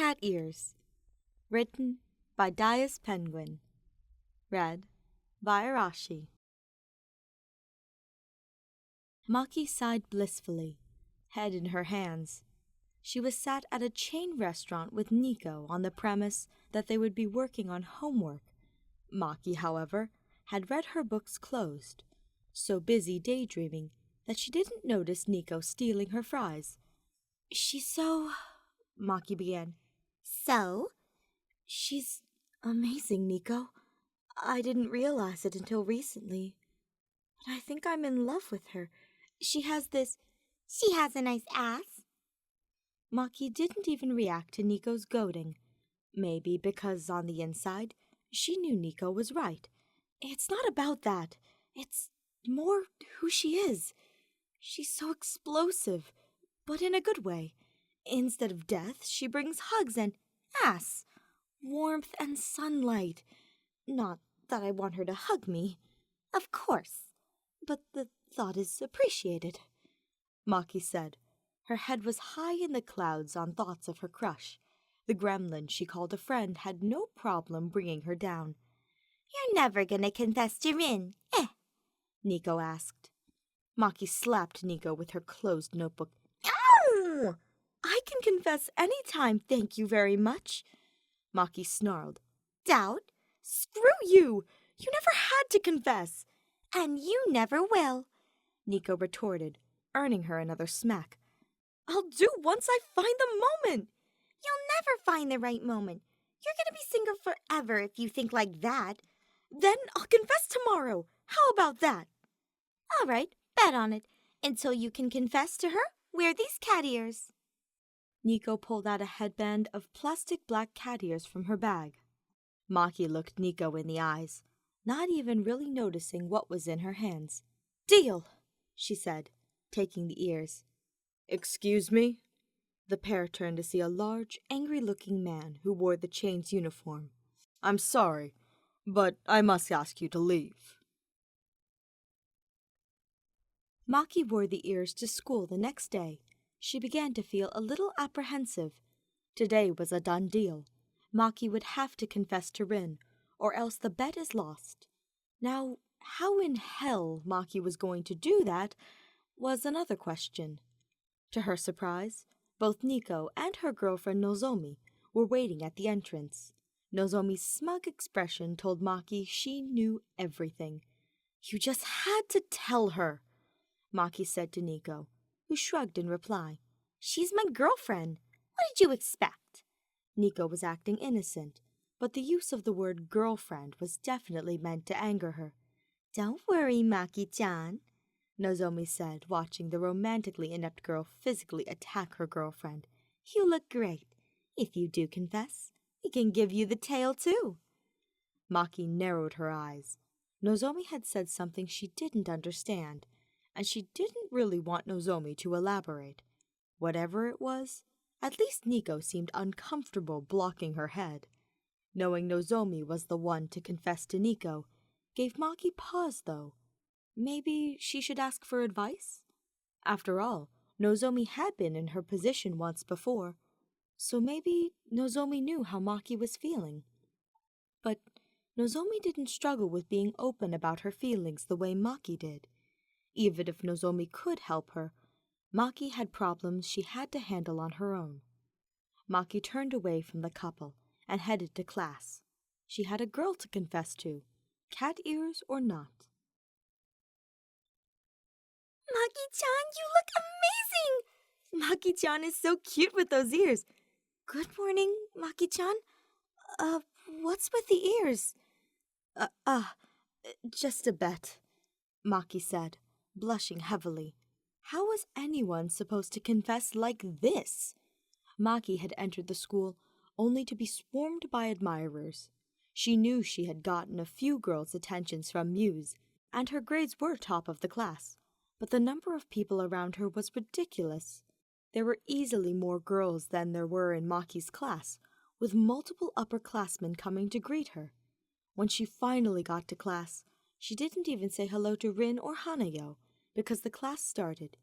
Cat Ears. Written by Dias Penguin. Read by Arashi. Maki sighed blissfully, head in her hands. She was sat at a chain restaurant with Nico on the premise that they would be working on homework. Maki, however, had read her books closed, so busy daydreaming that she didn't notice Nico stealing her fries. "She's so—" Maki began. "So?" "She's amazing, Nico. I didn't realize it until recently, but I think I'm in love with her. She has this—" "She has a nice ass." Maki didn't even react to Nico's goading. Maybe because on the inside, she knew Nico was right. It's not about that. It's more who she is. She's so explosive, but in a good way. Instead of death, she brings hugs and ass, warmth and sunlight. Not that I want her to hug me. "Of course." But the thought is appreciated," Maki said. Her head was high in the clouds on thoughts of her crush. The gremlin she called a friend had no problem bringing her down. "You're never gonna confess to Rin, eh?" Nico asked. Maki slapped Nico with her closed notebook. "Ow!" "I can confess any time, thank you very much," Maki snarled. "Doubt? "Screw you! You never had to confess." "And you never will," Nico retorted, earning her another smack. "I'll do once I find the moment." "You'll never find the right moment. You're gonna be single forever if you think like that." "Then I'll confess tomorrow. How about that?" "All right, bet on it. Until you can confess to her, wear these cat ears." Nico pulled out a headband of plastic black cat ears from her bag. Maki looked Nico in the eyes, not even really noticing what was in her hands. "Deal," she said, taking the ears. "Excuse me?" The pair turned to see a large, angry-looking man who wore the chain's uniform. "I'm sorry, but I must ask you to leave." Maki wore the ears to school the next day. She began to feel a little apprehensive. Today was a done deal. Maki would have to confess to Rin, or else the bet is lost. Now, how in hell Maki was going to do that was another question. To her surprise, both Nico and her girlfriend Nozomi were waiting at the entrance. Nozomi's smug expression told Maki she knew everything. "You just had to tell her," Maki said to Nico, who shrugged in reply. "She's my girlfriend. What did you expect?" Nico was acting innocent, but the use of the word girlfriend was definitely meant to anger her. "Don't worry, Maki-chan," Nozomi said, watching the romantically inept girl physically attack her girlfriend. "You look great. If you do confess, we can give you the tail too." Maki narrowed her eyes. Nozomi had said something she didn't understand, and she didn't really want Nozomi to elaborate. Whatever it was, at least Nico seemed uncomfortable blocking her head. Knowing Nozomi was the one to confess to Nico gave Maki pause, though. Maybe she should ask for advice? After all, Nozomi had been in her position once before, so maybe Nozomi knew how Maki was feeling. But Nozomi didn't struggle with being open about her feelings the way Maki did. Even if Nozomi could help her, Maki had problems she had to handle on her own. Maki turned away from the couple and headed to class. She had a girl to confess to, cat ears or not. "Maki-chan, you look amazing!" "Maki-chan is so cute with those ears." "Good morning, Maki-chan. What's with the ears?" Just a bet," Maki said, blushing heavily. How was anyone supposed to confess like this? Maki had entered the school only to be swarmed by admirers. She knew she had gotten a few girls' attentions from Muse, and her grades were top of the class, but the number of people around her was ridiculous. There were easily more girls than there were in Maki's class, with multiple upperclassmen coming to greet her. When she finally got to class, she didn't even say hello to Rin or Hanayo, because the class started.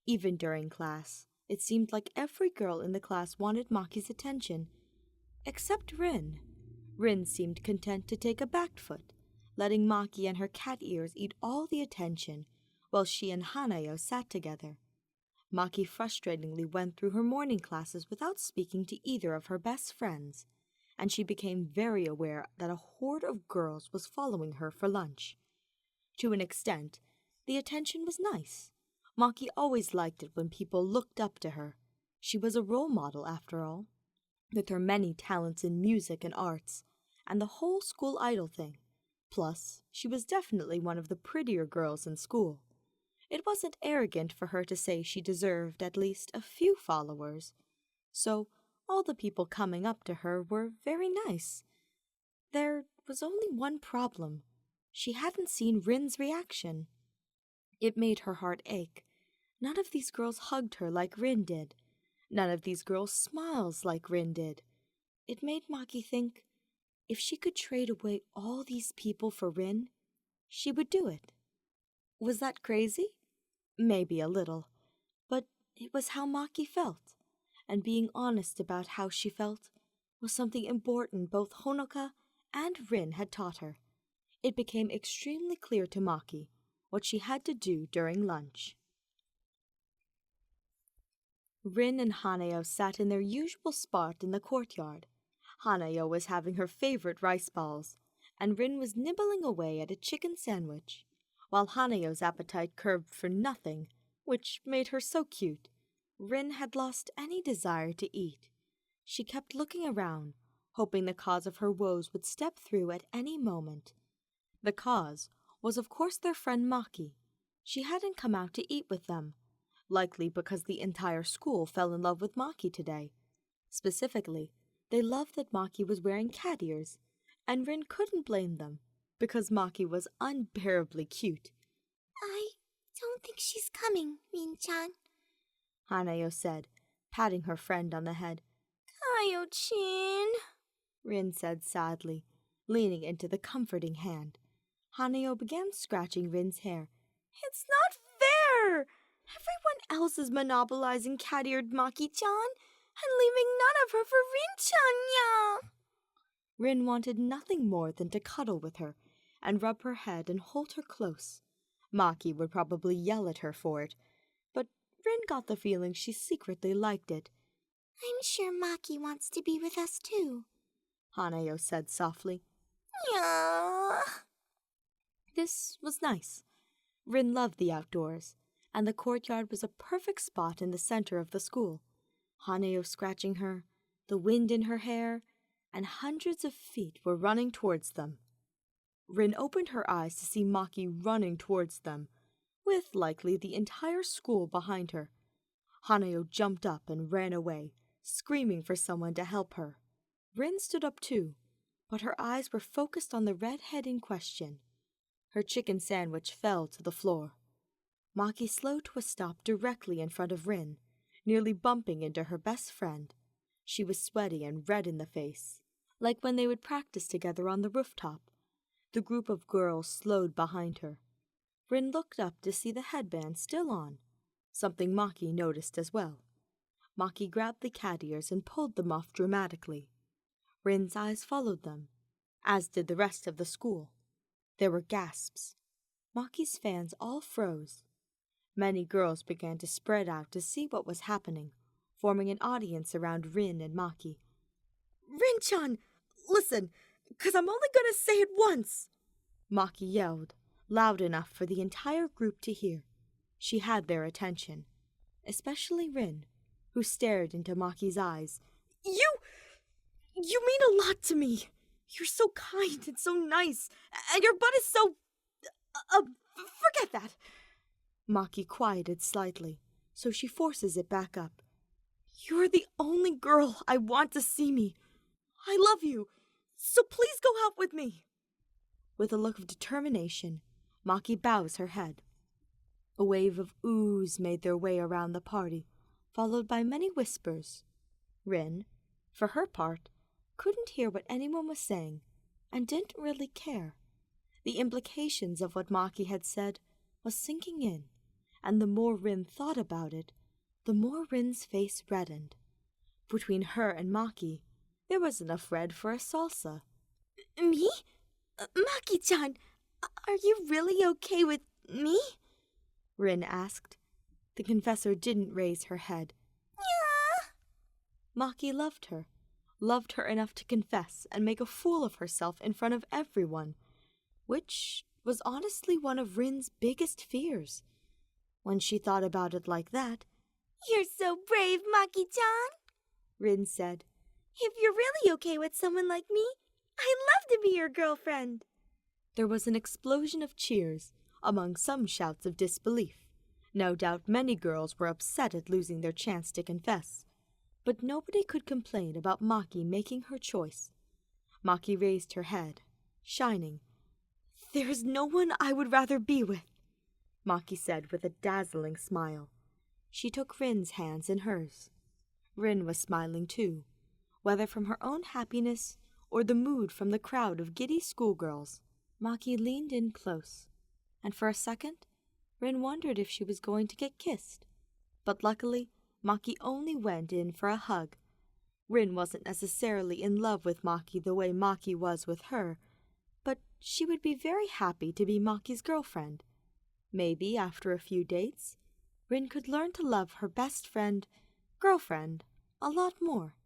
Even during class, It seemed like every girl in the class wanted Maki's attention, except Rin. Rin seemed content to take a back foot, letting Maki and her cat ears eat all the attention while she and Hanayo sat together. Maki frustratingly went through her morning classes without speaking to either of her best friends, and she became very aware that a horde of girls was following her for lunch. To an extent, the attention was nice. Maki always liked it when people looked up to her. She was a role model, after all, with her many talents in music and arts, and the whole school idol thing. Plus, she was definitely one of the prettier girls in school. It wasn't arrogant for her to say she deserved at least a few followers. So, all the people coming up to her were very nice. There was only one problem. She hadn't seen Rin's reaction. It made her heart ache. None of these girls hugged her like Rin did. None of these girls smiled like Rin did. It made Maki think, if she could trade away all these people for Rin, she would do it. Was that crazy? Maybe a little. But it was how Maki felt, and being honest about how she felt was something important both Honoka and Rin had taught her. It became extremely clear to Maki what she had to do during lunch. Rin and Hanayo sat in their usual spot in the courtyard. Hanayo was having her favorite rice balls, and Rin was nibbling away at a chicken sandwich, while Hanayo's appetite curbed for nothing, which made her so cute. Rin had lost any desire to eat. She kept looking around, hoping the cause of her woes would step through at any moment. The cause was, of course, their friend Maki. She hadn't come out to eat with them, likely because the entire school fell in love with Maki today. Specifically, they loved that Maki was wearing cat ears, and Rin couldn't blame them, because Maki was unbearably cute. I don't think she's coming, Rin-chan, Hanayo said, patting her friend on the head. Kayo-chin, Rin said sadly, leaning into the comforting hand. Hanayo began scratching Rin's hair. It's not fair! Everyone else is monopolizing cat-eared Maki-chan and leaving none of her for Rin-chan, ya! Rin wanted nothing more than to cuddle with her and rub her head and hold her close. Maki would probably yell at her for it, but Rin got the feeling she secretly liked it. I'm sure Maki wants to be with us too, Hanayo said softly. Yeah. This was nice. Rin loved the outdoors, and the courtyard was a perfect spot in the center of the school. Hanayo scratching her, the wind in her hair, and hundreds of feet were running towards them. Rin opened her eyes to see Maki running towards them, with likely the entire school behind her. Hanayo jumped up and ran away, screaming for someone to help her. Rin stood up too, but her eyes were focused on the redhead in question. Her chicken sandwich fell to the floor. Maki slowed to a stop directly in front of Rin, nearly bumping into her best friend. She was sweaty and red in the face, like when they would practice together on the rooftop. The group of girls slowed behind her. Rin looked up to see the headband still on, something Maki noticed as well. Maki grabbed the cat ears and pulled them off dramatically. Rin's eyes followed them, as did the rest of the school. There were gasps. Maki's fans all froze. Many girls began to spread out to see what was happening, forming an audience around Rin and Maki. Rin-chan, listen, 'cause I'm only gonna say it once, Maki yelled, loud enough for the entire group to hear. She had their attention, especially Rin, who stared into Maki's eyes. You mean a lot to me. You're so kind and so nice, and your butt is so... forget that. Maki quieted slightly, so she forces it back up. You're the only girl I want to see me. I love you, so please go out with me. With a look of determination, Maki bows her head. A wave of oohs made their way around the party, followed by many whispers. Rin, for her part, couldn't hear what anyone was saying, and didn't really care. The implications of what Maki had said was sinking in, and the more Rin thought about it, the more Rin's face reddened. Between her and Maki, there was enough red for a salsa. Me? Maki-chan, are you really okay with me? Rin asked. The confessor didn't raise her head. Yeah. Maki loved her enough to confess and make a fool of herself in front of everyone, which was honestly one of Rin's biggest fears. When she thought about it like that, "You're so brave, Maki-chan," Rin said. "If you're really okay with someone like me, I'd love to be your girlfriend." There was an explosion of cheers, among some shouts of disbelief. No doubt many girls were upset at losing their chance to confess. But nobody could complain about Maki making her choice. Maki raised her head, shining. "There's no one I would rather be with," Maki said with a dazzling smile. She took Rin's hands in hers. Rin was smiling too, whether from her own happiness or the mood from the crowd of giddy schoolgirls. Maki leaned in close, and for a second, Rin wondered if she was going to get kissed. But luckily, Maki only went in for a hug. Rin wasn't necessarily in love with Maki the way Maki was with her, but she would be very happy to be Maki's girlfriend. Maybe after a few dates, Rin could learn to love her best friend, girlfriend, a lot more.